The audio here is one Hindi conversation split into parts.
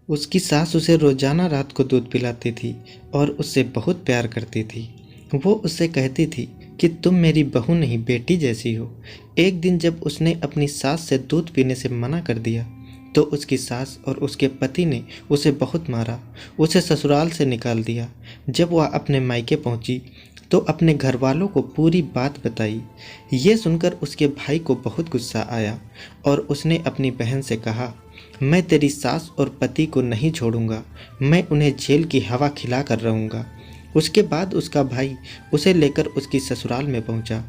उसकी सास उसे रोजाना रात को दूध पिलाती थी और उससे बहुत प्यार करती थी। वो उससे कहती थी कि तुम मेरी बहू नहीं बेटी जैसी हो। एक दिन जब उसने अपनी सास से दूध पीने से मना कर दिया तो उसकी सास और उसके पति ने उसे बहुत मारा, उसे ससुराल से निकाल दिया। जब वह अपने मायके पहुंची तो अपने घर वालों को पूरी बात बताई। ये सुनकर उसके भाई को बहुत गुस्सा आया और उसने अपनी बहन से कहा, मैं तेरी सास और पति को नहीं छोड़ूंगा, मैं उन्हें जेल की हवा खिला कर रहूँगा। उसके बाद उसका भाई उसे लेकर उसकी ससुराल में पहुंचा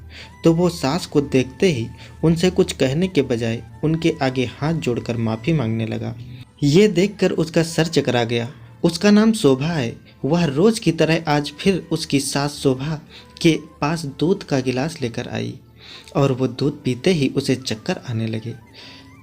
तो वो सास को देखते ही उनसे कुछ कहने के बजाय उनके आगे हाथ जोड़कर माफ़ी मांगने लगा। ये देखकर उसका सर चकरा गया। उसका नाम शोभा है। वह रोज की तरह आज फिर उसकी सास शोभा के पास दूध का गिलास लेकर आई और वो दूध पीते ही उसे चक्कर आने लगे।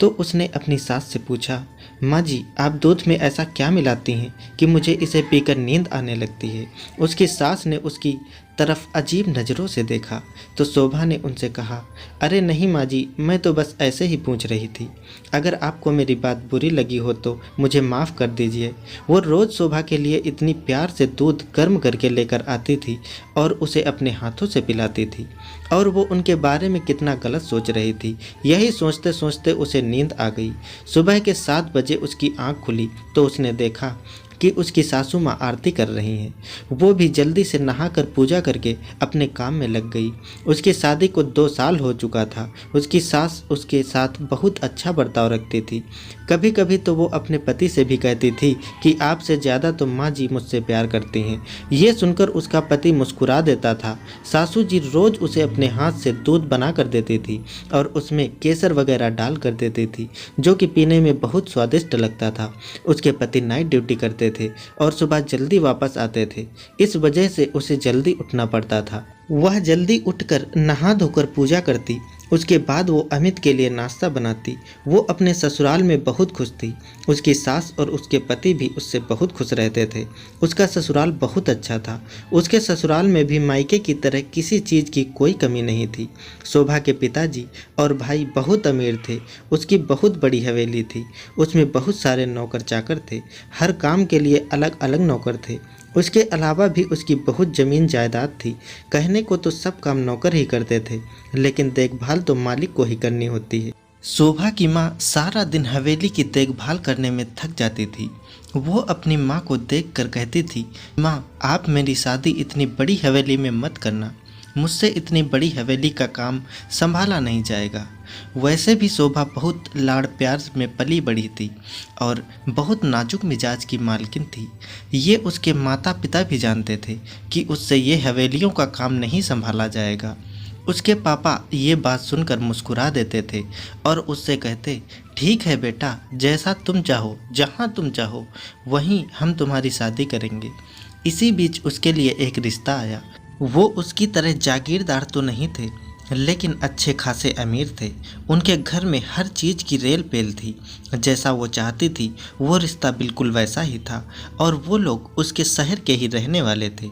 तो उसने अपनी सास से पूछा, माँ जी आप दूध में ऐसा क्या मिलाती हैं कि मुझे इसे पीकर नींद आने लगती है। उसकी सास ने उसकी तरफ अजीब नज़रों से देखा तो शोभा ने उनसे कहा, अरे नहीं माँ जी, मैं तो बस ऐसे ही पूछ रही थी। अगर आपको मेरी बात बुरी लगी हो तो मुझे माफ़ कर दीजिए। वो रोज़ शोभा के लिए इतनी प्यार से दूध गर्म करके लेकर आती थी और उसे अपने हाथों से पिलाती थी और वो उनके बारे में कितना गलत सोच रही थी। यही सोचते सोचते उसे नींद आ गई। सुबह के 7 बजे उसकी आंख खुली तो उसने देखा कि उसकी सासू माँ आरती कर रही हैं। वो भी जल्दी से नहाकर पूजा करके अपने काम में लग गई। उसकी शादी को 2 साल हो चुका था। उसकी सास उसके साथ बहुत अच्छा बर्ताव रखती थी। कभी कभी तो वो अपने पति से भी कहती थी कि आपसे ज़्यादा तो माँ जी मुझसे प्यार करती हैं। ये सुनकर उसका पति मुस्कुरा देता था। सासू जी रोज़ उसे अपने हाथ से दूध बना कर देती थी और उसमें केसर वगैरह डाल कर देती थी, जो कि पीने में बहुत स्वादिष्ट लगता था। उसके पति नाइट ड्यूटी करते थे और सुबह जल्दी वापस आते थे। इस वजह से उसे जल्दी उठना पड़ता था। वह जल्दी उठकर नहा धोकर पूजा करती। उसके बाद वो अमित के लिए नाश्ता बनाती। वो अपने ससुराल में बहुत खुश थी। उसकी सास और उसके पति भी उससे बहुत खुश रहते थे। उसका ससुराल बहुत अच्छा था। उसके ससुराल में भी मायके की तरह किसी चीज़ की कोई कमी नहीं थी। शोभा के पिताजी और भाई बहुत अमीर थे। उसकी बहुत बड़ी हवेली थी। उसमें बहुत सारे नौकर चाकर थे। हर काम के लिए अलग अलग नौकर थे। उसके अलावा भी उसकी बहुत ज़मीन जायदाद थी। कहने को तो सब काम नौकर ही करते थे, लेकिन देखभाल तो मालिक को ही करनी होती है। शोभा की माँ सारा दिन हवेली की देखभाल करने में थक जाती थी। वो अपनी माँ को देखकर कहती थी, माँ आप मेरी शादी इतनी बड़ी हवेली में मत करना, मुझसे इतनी बड़ी हवेली का काम संभाला नहीं जाएगा। वैसे भी शोभा बहुत लाड़ प्यार में पली बड़ी थी और बहुत नाजुक मिजाज की मालकिन थी। ये उसके माता पिता भी जानते थे कि उससे ये हवेलियों का काम नहीं संभाला जाएगा। उसके पापा ये बात सुनकर मुस्कुरा देते थे और उससे कहते, ठीक है बेटा, जैसा तुम चाहो, जहाँ तुम चाहो वहीं हम तुम्हारी शादी करेंगे। इसी बीच उसके लिए एक रिश्ता आया। वो उसकी तरह जागीरदार तो नहीं थे, लेकिन अच्छे खासे अमीर थे। उनके घर में हर चीज़ की रेल पेल थी। जैसा वो चाहती थी वो रिश्ता बिल्कुल वैसा ही था और वो लोग उसके शहर के ही रहने वाले थे।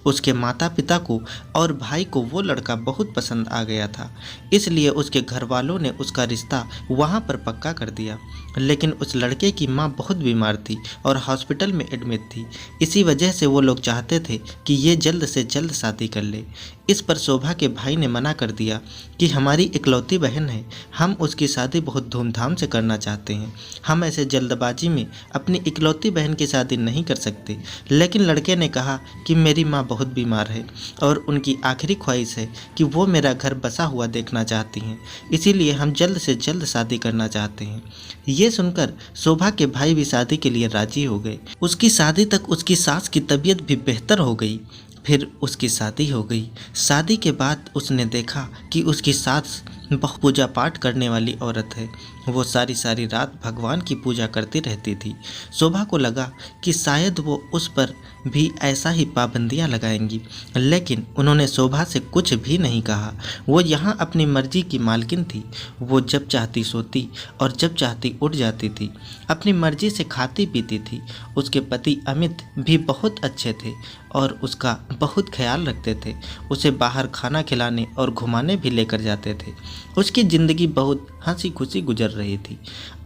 उसके माता पिता को और भाई को वो लड़का बहुत पसंद आ गया था, इसलिए उसके घर वालों ने उसका रिश्ता वहाँ पर पक्का कर दिया। लेकिन उस लड़के की माँ बहुत बीमार थी और हॉस्पिटल में एडमिट थी। इसी वजह से वो लोग चाहते थे कि ये जल्द से जल्द शादी कर ले। इस पर शोभा के भाई ने मना कर दिया कि हमारी इकलौती बहन है, हम उसकी शादी बहुत धूमधाम से करना चाहते हैं, हम ऐसे जल्दबाजी में अपनी इकलौती बहन की शादी नहीं कर सकते। लेकिन लड़के ने कहा कि मेरी माँ बहुत बीमार है और उनकी आखिरी ख्वाहिश है कि वो मेरा घर बसा हुआ देखना चाहती हैं, इसीलिए हम जल्द से जल्द शादी करना चाहते हैं। ये सुनकर शोभा के भाई भी शादी के लिए राजी हो गए। उसकी शादी तक उसकी सास की तबीयत भी बेहतर हो गई। फिर उसकी शादी हो गई। शादी के बाद उसने देखा कि उसकी सास बहुत पूजा पाठ करने वाली औरत है। वो सारी सारी रात भगवान की पूजा करती रहती थी। शोभा को लगा कि शायद वो उस पर भी ऐसा ही पाबंदियां लगाएंगी, लेकिन उन्होंने शोभा से कुछ भी नहीं कहा। वो यहाँ अपनी मर्जी की मालकिन थी। वो जब चाहती सोती और जब चाहती उठ जाती थी, अपनी मर्जी से खाती पीती थी। उसके पति अमित भी बहुत अच्छे थे और उसका बहुत ख्याल रखते थे। उसे बाहर खाना खिलाने और घुमाने भी लेकर जाते थे। उसकी ज़िंदगी बहुत हंसी खुशी गुजर रही थी।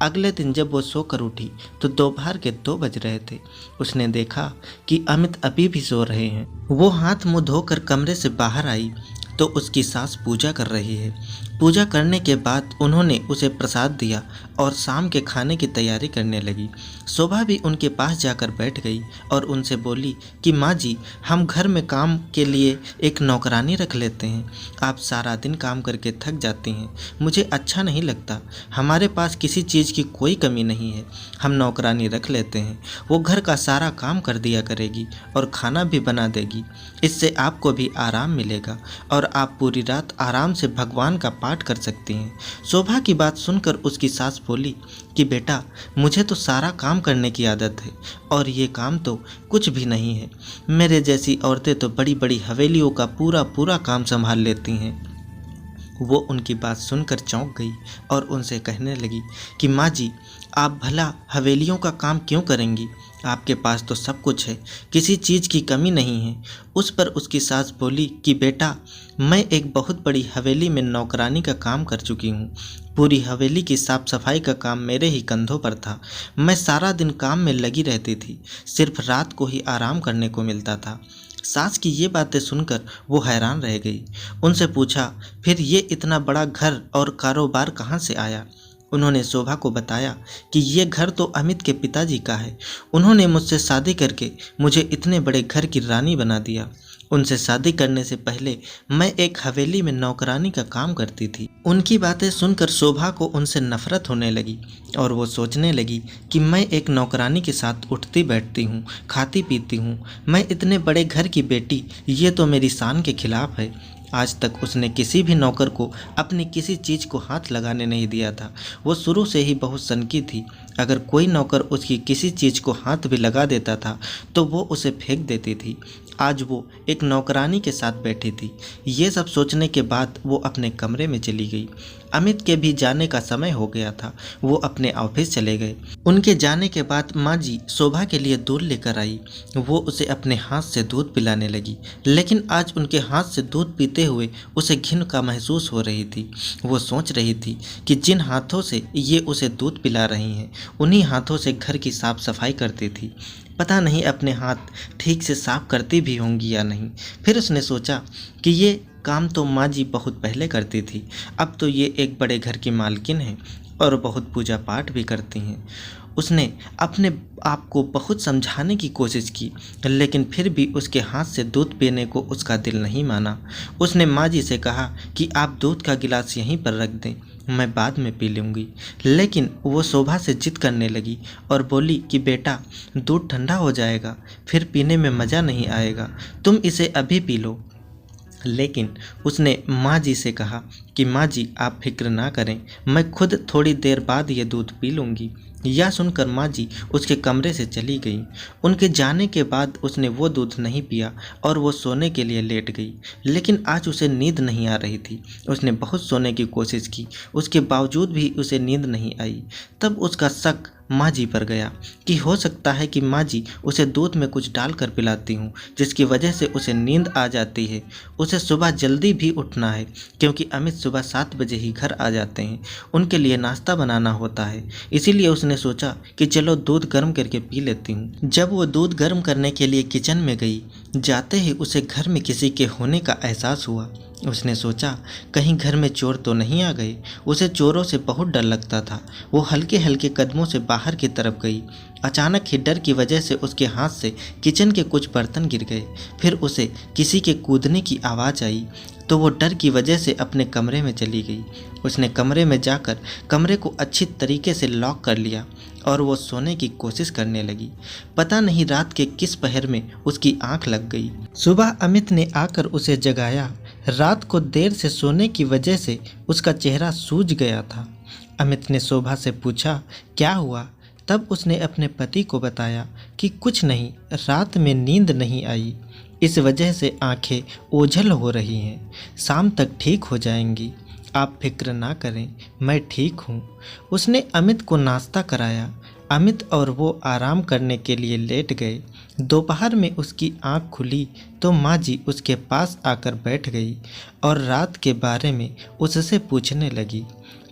अगले दिन जब वो सोकर उठी तो दोपहर के 2 बज रहे थे। उसने देखा कि अमित अभी भी सो रहे हैं। वो हाथ मुंह धोकर कमरे से बाहर आई तो उसकी सास पूजा कर रही है। पूजा करने के बाद उन्होंने उसे प्रसाद दिया और शाम के खाने की तैयारी करने लगी। शोभा भी उनके पास जाकर बैठ गई और उनसे बोली कि माँ जी, हम घर में काम के लिए एक नौकरानी रख लेते हैं। आप सारा दिन काम करके थक जाती हैं, मुझे अच्छा नहीं लगता। हमारे पास किसी चीज़ की कोई कमी नहीं है, हम नौकरानी रख लेते हैं। वो घर का सारा काम कर दिया करेगी और खाना भी बना देगी। इससे आपको भी आराम मिलेगा और आप पूरी रात आराम से भगवान का पाठ कर सकती हैं। शोभा की बात सुनकर उसकी सास बोली कि बेटा, मुझे तो सारा काम करने की आदत है और ये काम तो कुछ भी नहीं है। मेरे जैसी औरतें तो बड़ी बड़ी हवेलियों का पूरा पूरा काम संभाल लेती हैं। वो उनकी बात सुनकर चौंक गई और उनसे कहने लगी कि माँ जी, आप भला हवेलियों का काम क्यों करेंगी? आपके पास तो सब कुछ है, किसी चीज़ की कमी नहीं है। उस पर उसकी सास बोली कि बेटा, मैं एक बहुत बड़ी हवेली में नौकरानी का काम कर चुकी हूँ। पूरी हवेली की साफ सफाई का काम मेरे ही कंधों पर था। मैं सारा दिन काम में लगी रहती थी, सिर्फ रात को ही आराम करने को मिलता था। सास की ये बातें सुनकर वो हैरान रह गई। उनसे पूछा, फिर ये इतना बड़ा घर और कारोबार कहाँ से आया? उन्होंने शोभा को बताया कि ये घर तो अमित के पिताजी का है। उन्होंने मुझसे शादी करके मुझे इतने बड़े घर की रानी बना दिया। उनसे शादी करने से पहले मैं एक हवेली में नौकरानी का काम करती थी। उनकी बातें सुनकर शोभा को उनसे नफरत होने लगी और वो सोचने लगी कि मैं एक नौकरानी के साथ उठती बैठती हूँ, खाती पीती हूँ। मैं इतने बड़े घर की बेटी, ये तो मेरी शान के खिलाफ है। आज तक उसने किसी भी नौकर को अपनी किसी चीज़ को हाथ लगाने नहीं दिया था। वो शुरू से ही बहुत सनकी थी। अगर कोई नौकर उसकी किसी चीज़ को हाथ भी लगा देता था तो वो उसे फेंक देती थी। आज वो एक नौकरानी के साथ बैठी थी। ये सब सोचने के बाद वो अपने कमरे में चली गई। अमित के भी जाने का समय हो गया था। वो अपने ऑफिस चले गए। उनके जाने के बाद माँ जी शोभा के लिए दूध लेकर आई। वो उसे अपने हाथ से दूध पिलाने लगी, लेकिन आज उनके हाथ से दूध पीते हुए उसे घिन का महसूस हो रही थी। वो सोच रही थी कि जिन हाथों से ये उसे दूध पिला रही हैं, उन्हीं हाथों से घर की साफ सफाई करती थी। पता नहीं अपने हाथ ठीक से साफ करती भी होंगी या नहीं। फिर उसने सोचा कि ये काम तो माँ जी बहुत पहले करती थी। अब तो ये एक बड़े घर की मालकिन हैं और बहुत पूजा पाठ भी करती हैं। उसने अपने आप को बहुत समझाने की कोशिश की, लेकिन फिर भी उसके हाथ से दूध पीने को उसका दिल नहीं माना। उसने माँ जी से कहा कि आप दूध का गिलास यहीं पर रख दें, मैं बाद में पी लूँगी। लेकिन वो शोभा से जिद करने लगी और बोली कि बेटा, दूध ठंडा हो जाएगा, फिर पीने में मज़ा नहीं आएगा, तुम इसे अभी पी लो। लेकिन उसने माँ जी से कहा कि माँ जी, आप फिक्र ना करें, मैं खुद थोड़ी देर बाद ये दूध पी लूँगी। यह सुनकर माँ जी उसके कमरे से चली गई। उनके जाने के बाद उसने वो दूध नहीं पिया और वो सोने के लिए लेट गई। लेकिन आज उसे नींद नहीं आ रही थी। उसने बहुत सोने की कोशिश की, उसके बावजूद भी उसे नींद नहीं आई। तब उसका शक माँ जी पर गया कि हो सकता है कि माँ जी उसे दूध में कुछ डालकर पिलाती हूँ, जिसकी वजह से उसे नींद आ जाती है। उसे सुबह जल्दी भी उठना है क्योंकि अमित सुबह 7 बजे ही घर आ जाते हैं। उनके लिए नाश्ता बनाना होता है। इसीलिए उसने सोचा कि चलो दूध गर्म करके पी लेती हूँ। जब वो दूध गर्म करने के लिए किचन में गई, जाते ही उसे घर में किसी के होने का एहसास हुआ। उसने सोचा कहीं घर में चोर तो नहीं आ गए। उसे चोरों से बहुत डर लगता था। वो हल्के हल्के कदमों से बाहर की तरफ गई। अचानक ही डर की वजह से उसके हाथ से किचन के कुछ बर्तन गिर गए। फिर उसे किसी के कूदने की आवाज़ आई तो वो डर की वजह से अपने कमरे में चली गई। उसने कमरे में जाकर कमरे को अच्छी तरीके से लॉक कर लिया और वो सोने की कोशिश करने लगी। पता नहीं रात के किस पहर में उसकी आंख लग गई। सुबह अमित ने आकर उसे जगाया। रात को देर से सोने की वजह से उसका चेहरा सूज गया था। अमित ने शोभा से पूछा, क्या हुआ? तब उसने अपने पति को बताया कि कुछ नहीं, रात में नींद नहीं आई, इस वजह से आंखें ओझल हो रही हैं, शाम तक ठीक हो जाएंगी, आप फिक्र ना करें, मैं ठीक हूँ। उसने अमित को नाश्ता कराया। अमित और वो आराम करने के लिए लेट गए। दोपहर में उसकी आंख खुली तो माँ जी उसके पास आकर बैठ गई और रात के बारे में उससे पूछने लगी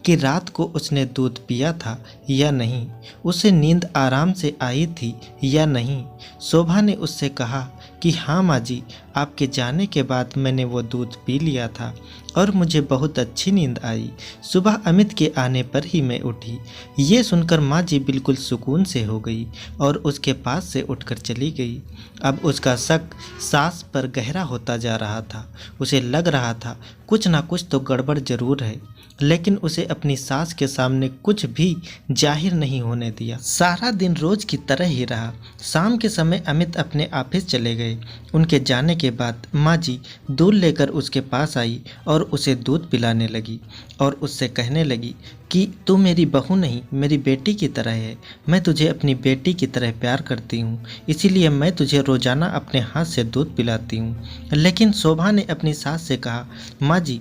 कि रात को उसने दूध पिया था या नहीं, उसे नींद आराम से आई थी या नहीं। शोभा ने उससे कहा कि हाँ माँ जी, आपके जाने के बाद मैंने वो दूध पी लिया था और मुझे बहुत अच्छी नींद आई। सुबह अमित के आने पर ही मैं उठी। ये सुनकर माँ जी बिल्कुल सुकून से हो गई और उसके पास से उठकर चली गई। अब उसका शक सास पर गहरा होता जा रहा था। उसे लग रहा था कुछ ना कुछ तो गड़बड़ जरूर है, लेकिन उसे अपनी सास के सामने कुछ भी जाहिर नहीं होने दिया। सारा दिन रोज की तरह ही रहा। शाम के समय अमित अपने ऑफिस चले गए। उनके जाने के बाद माँ जी दूध लेकर उसके पास आई और उसे दूध पिलाने लगी और उससे कहने लगी कि तू मेरी बहू नहीं, मेरी बेटी की तरह है। मैं तुझे अपनी बेटी की तरह प्यार करती हूँ, इसीलिए मैं तुझे रोजाना अपने हाथ से दूध पिलाती हूँ। लेकिन शोभा ने अपनी सास से कहा, माँ जी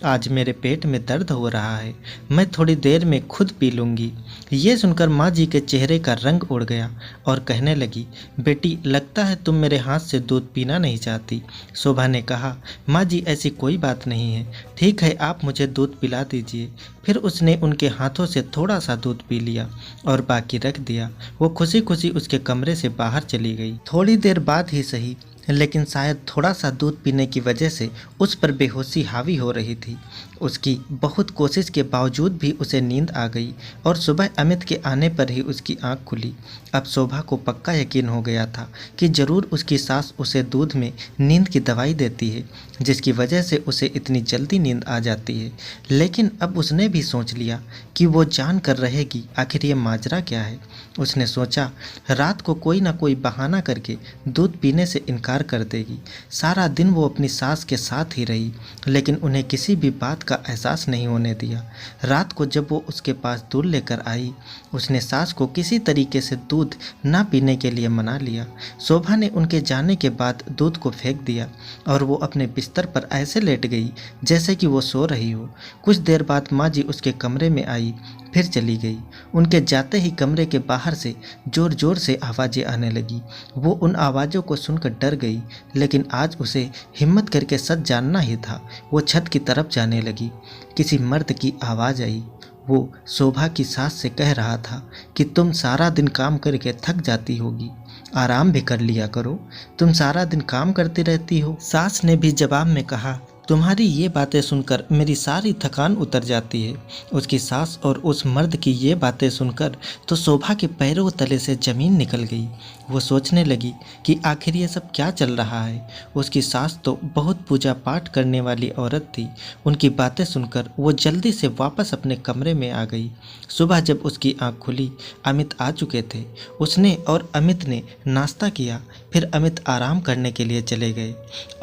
आज मेरे पेट में दर्द हो रहा है, मैं थोड़ी देर में खुद पी लूँगी। ये सुनकर माँ जी के चेहरे का रंग उड़ गया और कहने लगी, बेटी लगता है तुम मेरे हाथ से दूध पीना नहीं चाहती। शोभा ने कहा, माँ जी ऐसी कोई बात नहीं है, ठीक है आप मुझे दूध पिला दीजिए। फिर उसने उनके हाथों से थोड़ा सा दूध पी लिया और बाकी रख दिया। वो खुशी खुशी उसके कमरे से बाहर चली गई। थोड़ी देर बाद ही सही, लेकिन शायद थोड़ा सा दूध पीने की वजह से उस पर बेहोशी हावी हो रही थी। उसकी बहुत कोशिश के बावजूद भी उसे नींद आ गई और सुबह अमित के आने पर ही उसकी आंख खुली। अब शोभा को पक्का यकीन हो गया था कि ज़रूर उसकी सास उसे दूध में नींद की दवाई देती है, जिसकी वजह से उसे इतनी जल्दी नींद आ जाती है। लेकिन अब उसने भी सोच लिया कि वो जान कर रहेगी आखिर ये माजरा क्या है। उसने सोचा रात को कोई ना कोई बहाना करके दूध पीने से इनकार कर देगी। सारा दिन वो अपनी सास के साथ ही रही, लेकिन उन्हें किसी भी बात का एहसास नहीं होने दिया। रात को जब वो उसके पास दूध लेकर आई, उसने सास को किसी तरीके से दूध ना पीने के लिए मना लिया। शोभा ने उनके जाने के बाद दूध को फेंक दिया और वो अपने बिस्तर पर ऐसे लेट गई जैसे कि वो सो रही हो। कुछ देर बाद माँ जी उसके कमरे में आई, फिर चली गई। उनके जाते ही कमरे के बाहर से जोर जोर से आवाज़ें आने लगी। वो उन आवाज़ों को सुनकर डर गई, लेकिन आज उसे हिम्मत करके सच जानना ही था। वो छत की तरफ जाने लगी। किसी मर्द की आवाज़ आई। वो शोभा की सास से कह रहा था कि तुम सारा दिन काम करके थक जाती होगी, आराम भी कर लिया करो, तुम सारा दिन काम करती रहती हो। सास ने भी जवाब में कहा, तुम्हारी ये बातें सुनकर मेरी सारी थकान उतर जाती है। उसकी सास और उस मर्द की ये बातें सुनकर तो शोभा के पैरों तले से ज़मीन निकल गई। वो सोचने लगी कि आखिर ये सब क्या चल रहा है। उसकी सास तो बहुत पूजा पाठ करने वाली औरत थी। उनकी बातें सुनकर वो जल्दी से वापस अपने कमरे में आ गई। सुबह जब उसकी आंख खुली, अमित आ चुके थे। उसने और अमित ने नाश्ता किया। फिर अमित आराम करने के लिए चले गए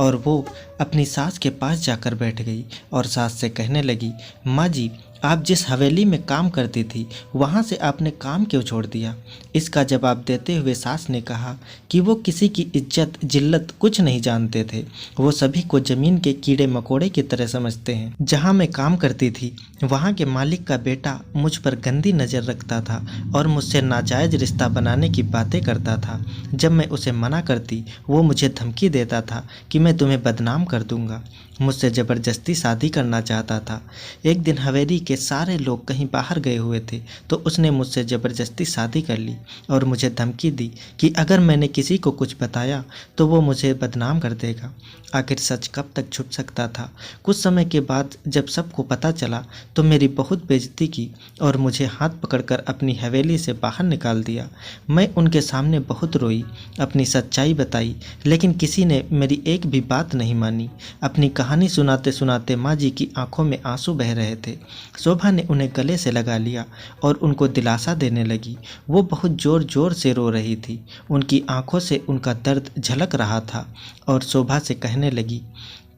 और वो अपनी सास के पास जाकर बैठ गई और सास से कहने लगी, माँ जी आप जिस हवेली में काम करती थी वहाँ से आपने काम क्यों छोड़ दिया। इसका जवाब देते हुए सास ने कहा कि वो किसी की इज्जत जिल्लत कुछ नहीं जानते थे। वो सभी को ज़मीन के कीड़े मकोड़े की तरह समझते हैं। जहाँ मैं काम करती थी वहाँ के मालिक का बेटा मुझ पर गंदी नज़र रखता था और मुझसे नाजायज़ रिश्ता बनाने की बातें करता था। जब मैं उसे मना करती वो मुझे धमकी देता था कि मैं तुम्हें बदनाम कर दूँगा। मुझसे ज़बरदस्ती शादी करना चाहता था। एक दिन हवेली के सारे लोग कहीं बाहर गए हुए थे तो उसने मुझसे ज़बरदस्ती शादी कर ली और मुझे धमकी दी कि अगर मैंने किसी को कुछ बताया तो वो मुझे बदनाम कर देगा। आखिर सच कब तक छुप सकता था। कुछ समय के बाद जब सबको पता चला तो मेरी बहुत बेइज्जती की और मुझे हाथ पकड़कर अपनी हवेली से बाहर निकाल दिया। मैं उनके सामने बहुत रोई, अपनी सच्चाई बताई, लेकिन किसी ने मेरी एक भी बात नहीं मानी। अपनी कहानी सुनाते सुनाते माँ जी की आंखों में आंसू बह रहे थे। शोभा ने उन्हें गले से लगा लिया और उनको दिलासा देने लगी। वो बहुत ज़ोर ज़ोर से रो रही थी। उनकी आंखों से उनका दर्द झलक रहा था और शोभा से कहने लगी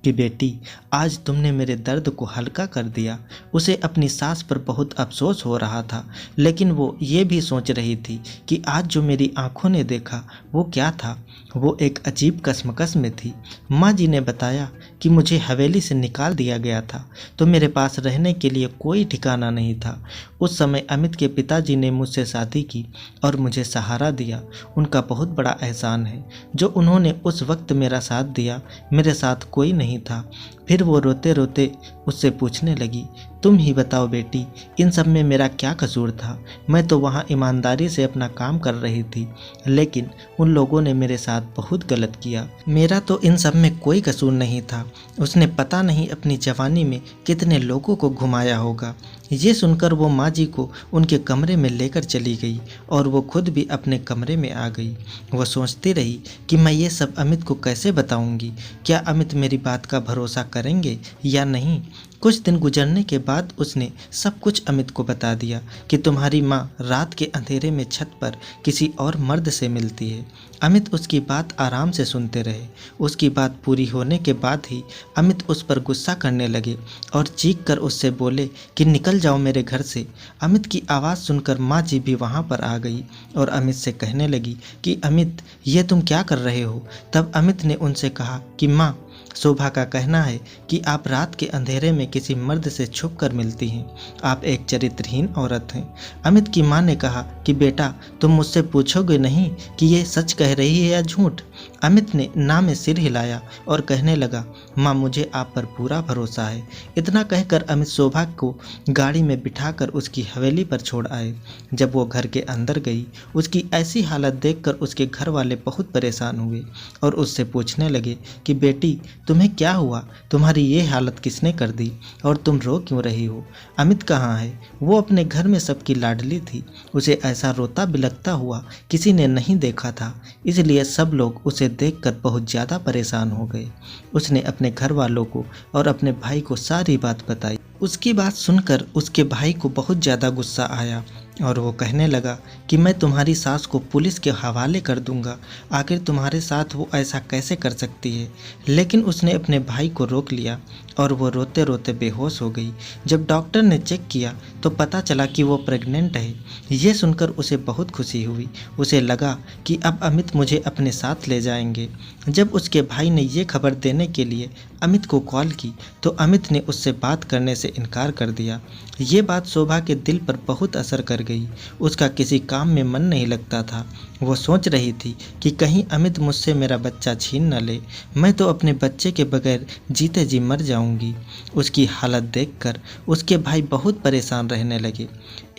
कि बेटी आज तुमने मेरे दर्द को हल्का कर दिया। उसे अपनी सास पर बहुत अफसोस हो रहा था, लेकिन वो ये भी सोच रही थी कि आज जो मेरी आंखों ने देखा वो क्या था। वो एक अजीब कश्मकश में थी। माँ जी ने बताया कि मुझे हवेली से निकाल दिया गया था तो मेरे पास रहने के लिए कोई ठिकाना नहीं था। उस समय अमित के पिताजी ने मुझसे शादी की और मुझे सहारा दिया। उनका बहुत बड़ा एहसान है जो उन्होंने उस वक्त मेरा साथ दिया। मेरे साथ कोई नहीं था। फिर वो रोते रोते उससे पूछने लगी, तुम ही बताओ बेटी, इन सब में मेरा क्या कसूर था? मैं तो वहाँ ईमानदारी से अपना काम कर रही थी, लेकिन उन लोगों ने मेरे साथ बहुत गलत किया। मेरा तो इन सब में कोई कसूर नहीं था। उसने पता नहीं अपनी जवानी में कितने लोगों को घुमाया होगा। ये सुनकर वो माँ जी को उनके कमरे में लेकर चली गई और वो खुद भी अपने कमरे में आ गई। वो सोचती रही कि मैं ये सब अमित को कैसे बताऊंगी? क्या अमित मेरी बात का भरोसा करेंगे या नहीं? कुछ दिन गुजरने के बाद उसने सब कुछ अमित को बता दिया कि तुम्हारी माँ रात के अंधेरे में छत पर किसी और मर्द से मिलती है। अमित उसकी बात आराम से सुनते रहे। उसकी बात पूरी होने के बाद ही अमित उस पर गुस्सा करने लगे और चीख कर उससे बोले कि निकल जाओ मेरे घर से। अमित की आवाज़ सुनकर माँ जी भी वहाँ पर आ गई और अमित से कहने लगी कि अमित, ये तुम क्या कर रहे हो? तब अमित ने उनसे कहा कि माँ, शोभा का कहना है कि आप रात के अंधेरे में किसी मर्द से छुप कर मिलती हैं। आप एक चरित्रहीन औरत हैं। अमित की मां ने कहा कि बेटा, तुम मुझसे पूछोगे नहीं कि ये सच कह रही है या झूठ? अमित ने ना में सिर हिलाया और कहने लगा, माँ, मुझे आप पर पूरा भरोसा है। इतना कहकर अमित शोभा को गाड़ी में बिठाकर उसकी हवेली पर छोड़ आए। जब वो घर के अंदर गई, उसकी ऐसी हालत देखकर उसके घर वाले बहुत परेशान हुए और उससे पूछने लगे कि बेटी, तुम्हें क्या हुआ? तुम्हारी ये हालत किसने कर दी और तुम रो क्यों रही हो? अमित कहाँ है? वो अपने घर में सबकी लाडली थी। उसे ऐसा रोता बिलखता हुआ किसी ने नहीं देखा था, इसलिए सब लोग उसे देखकर बहुत ज़्यादा परेशान हो गए। उसने अपने घर वालों को और अपने भाई को सारी बात बताई। उसकी बात सुनकर उसके भाई को बहुत ज़्यादा गुस्सा आया और वो कहने लगा कि मैं तुम्हारी सास को पुलिस के हवाले कर दूंगा। आखिर तुम्हारे साथ वो ऐसा कैसे कर सकती है? लेकिन उसने अपने भाई को रोक लिया और वो रोते रोते बेहोश हो गई। जब डॉक्टर ने चेक किया तो पता चला कि वो प्रेग्नेंट है। ये सुनकर उसे बहुत खुशी हुई। उसे लगा कि अब अमित मुझे अपने साथ ले जाएंगे। जब उसके भाई ने ये खबर देने के लिए अमित को कॉल की तो अमित ने उससे बात करने से इनकार कर दिया। ये बात शोभा के दिल पर बहुत असर कर गई। उसका किसी काम में मन नहीं लगता था। वो सोच रही थी कि कहीं अमित मुझसे मेरा बच्चा छीन न ले। मैं तो अपने बच्चे के बगैर जीते जी मर जाऊंगी। उसकी हालत देखकर उसके भाई बहुत परेशान रहने लगे।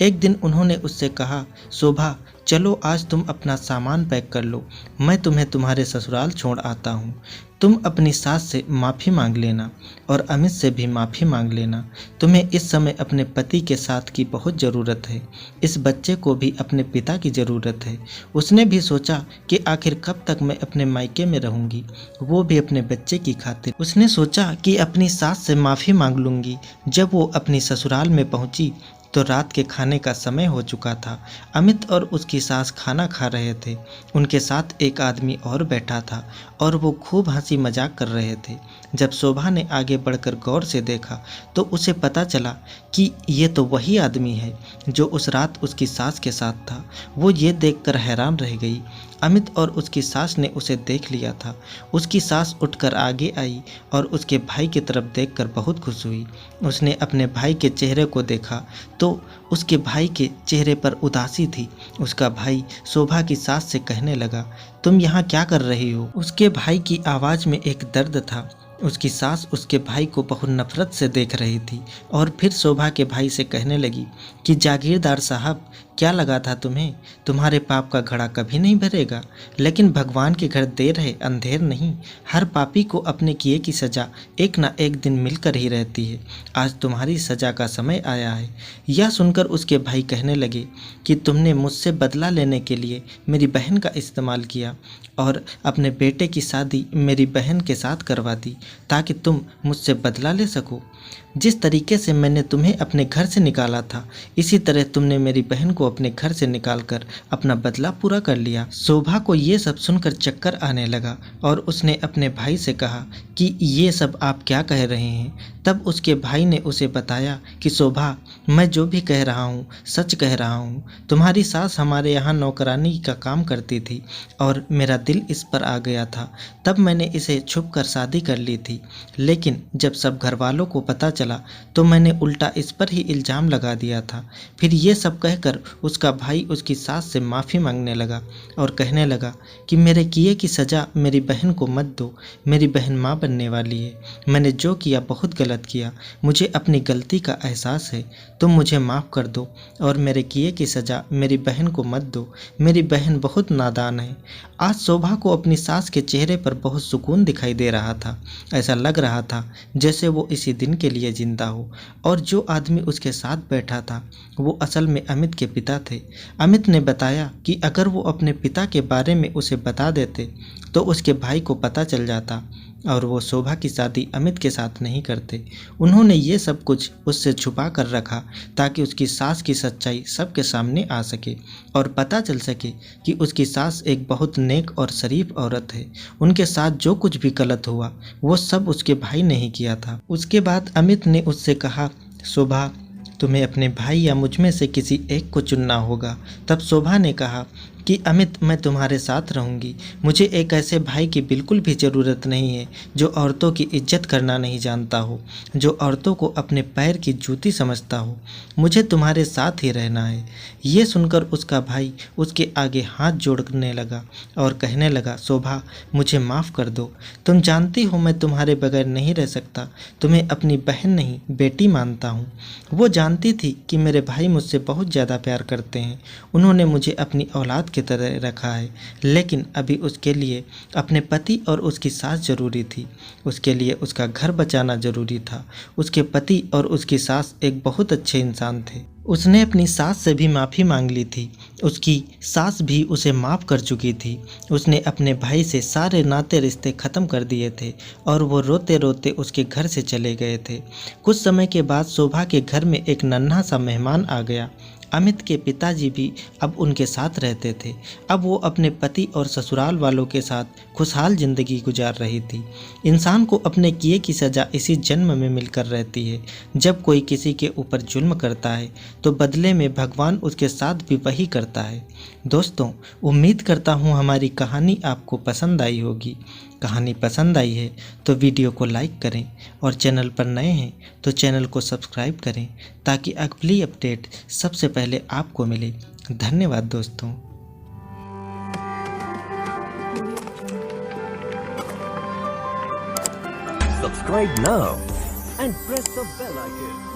एक दिन उन्होंने उससे कहा, शोभा, चलो आज तुम अपना सामान पैक कर लो, मैं तुम्हें तुम्हारे ससुराल छोड़ आता हूँ। तुम अपनी सास से माफ़ी मांग लेना और अमित से भी माफ़ी मांग लेना। तुम्हें इस समय अपने पति के साथ की बहुत ज़रूरत है। इस बच्चे को भी अपने पिता की ज़रूरत है। उसने भी सोचा कि आखिर कब तक मैं अपने मायके में रहूँगी, वो भी अपने बच्चे की खातिर। उसने सोचा कि अपनी सास से माफ़ी मांग लूँगी। जब वो अपनी ससुराल में पहुँची तो रात के खाने का समय हो चुका था। अमित और उसकी सास खाना खा रहे थे। उनके साथ एक आदमी और बैठा था और वो खूब हंसी मजाक कर रहे थे। जब शोभा ने आगे बढ़कर गौर से देखा तो उसे पता चला कि ये तो वही आदमी है जो उस रात उसकी सास के साथ था। वो ये देखकर हैरान रह गई। अमित और उसकी सास ने उसे देख लिया था। उसकी सास उठकर आगे आई और उसके भाई की तरफ देखकर बहुत खुश हुई। उसने अपने भाई के चेहरे को देखा तो उसके भाई के चेहरे पर उदासी थी। उसका भाई शोभा की सास से कहने लगा, तुम यहाँ क्या कर रही हो? उसके भाई की आवाज़ में एक दर्द था। उसकी सास उसके भाई को बहुत नफरत से देख रही थी और फिर शोभा के भाई से कहने लगी कि जागीरदार साहब, क्या लगा था तुम्हें? तुम्हारे पाप का घड़ा कभी नहीं भरेगा। लेकिन भगवान के घर देर है अंधेर नहीं। हर पापी को अपने किए की सज़ा एक ना एक दिन मिलकर ही रहती है। आज तुम्हारी सज़ा का समय आया है। यह सुनकर उसके भाई कहने लगे कि तुमने मुझसे बदला लेने के लिए मेरी बहन का इस्तेमाल किया और अपने बेटे की शादी मेरी बहन के साथ करवा दी ताकि तुम मुझसे बदला ले सको। जिस तरीके से मैंने तुम्हें अपने घर से निकाला था, इसी तरह तुमने मेरी बहन को अपने घर से निकालकर अपना बदला पूरा कर लिया। शोभा को ये सब सुनकर चक्कर आने लगा और उसने अपने भाई से कहा कि ये सब आप क्या कह रहे हैं। तब उसके भाई ने उसे बताया कि शोभा, मैं जो भी कह रहा हूँ सच कह रहा हूँ। तुम्हारी सास हमारे यहाँ नौकरानी का काम करती थी और मेरा दिल इस पर आ गया था। तब मैंने इसे छुप कर शादी कर ली थी। लेकिन जब सब घर वालों को पता चला तो मैंने उल्टा इस पर ही इल्ज़ाम लगा दिया था। फिर ये सब कहकर उसका भाई उसकी सास से माफ़ी मांगने लगा और कहने लगा कि मेरे किए की सज़ा मेरी बहन को मत दो, मेरी बहन माँ बनने वाली है। मैंने जो किया बहुत गलत किया, मुझे अपनी गलती का एहसास है, तुम मुझे माफ़ कर दो और मेरे किए की सज़ा मेरी बहन को मत दो, मेरी बहन बहुत नादान है। आज शोभा को अपनी सास के चेहरे पर बहुत सुकून दिखाई दे रहा था। ऐसा लग रहा था जैसे वो इसी दिन के लिए जिंदा हो। और जो आदमी उसके साथ बैठा था वो असल में अमित के पिता थे। अमित ने बताया कि अगर वो अपने पिता के बारे में उसे बता देते तो उसके भाई को पता चल जाता और वो शोभा की शादी अमित के साथ नहीं करते। उन्होंने ये सब कुछ उससे छुपा कर रखा ताकि उसकी सास की सच्चाई सबके सामने आ सके और पता चल सके कि उसकी सास एक बहुत नेक और शरीफ औरत है। उनके साथ जो कुछ भी गलत हुआ वो सब उसके भाई ने ही किया था। उसके बाद अमित ने उससे कहा, शोभा तुम्हें अपने भाई या मुझ में से किसी एक को चुनना होगा। तब शोभा ने कहा कि अमित मैं तुम्हारे साथ रहूंगी। मुझे एक ऐसे भाई की बिल्कुल भी ज़रूरत नहीं है जो औरतों की इज्जत करना नहीं जानता हो, जो औरतों को अपने पैर की जूती समझता हो। मुझे तुम्हारे साथ ही रहना है। ये सुनकर उसका भाई उसके आगे हाथ जोड़ने लगा और कहने लगा, शोभा मुझे माफ़ कर दो, तुम जानती हो मैं तुम्हारे बगैर नहीं रह सकता, तुम्हें अपनी बहन नहीं बेटी मानता हूँ। वो जानती थी कि मेरे भाई मुझसे बहुत ज़्यादा प्यार करते हैं, उन्होंने मुझे अपनी औलाद की तरह रखा है, लेकिन अभी उसके लिए अपने पति और उसकी सास ज़रूरी थी। उसके लिए उसका घर बचाना ज़रूरी था। उसके पति और उसकी सास एक बहुत अच्छे इंसान थे। उसने अपनी सास से भी माफ़ी मांग ली थी। उसकी सास भी उसे माफ़ कर चुकी थी। उसने अपने भाई से सारे नाते रिश्ते ख़त्म कर दिए थे और वो रोते रोते उसके घर से चले गए थे। कुछ समय के बाद शोभा के घर में एक नन्हा सा मेहमान आ गया। अमित के पिताजी भी अब उनके साथ रहते थे। अब वो अपने पति और ससुराल वालों के साथ खुशहाल ज़िंदगी गुजार रही थी। इंसान को अपने किए की सज़ा इसी जन्म में मिलकर रहती है। जब कोई किसी के ऊपर जुल्म करता है तो बदले में भगवान उसके साथ भी वही करता है। दोस्तों, उम्मीद करता हूँ हमारी कहानी आपको पसंद आई होगी। कहानी पसंद आई है तो वीडियो को लाइक करें और चैनल पर नए हैं तो चैनल को सब्सक्राइब करें ताकि अगली अपडेट सबसे पहले आपको मिले। धन्यवाद दोस्तों। Subscribe now and press the bell icon.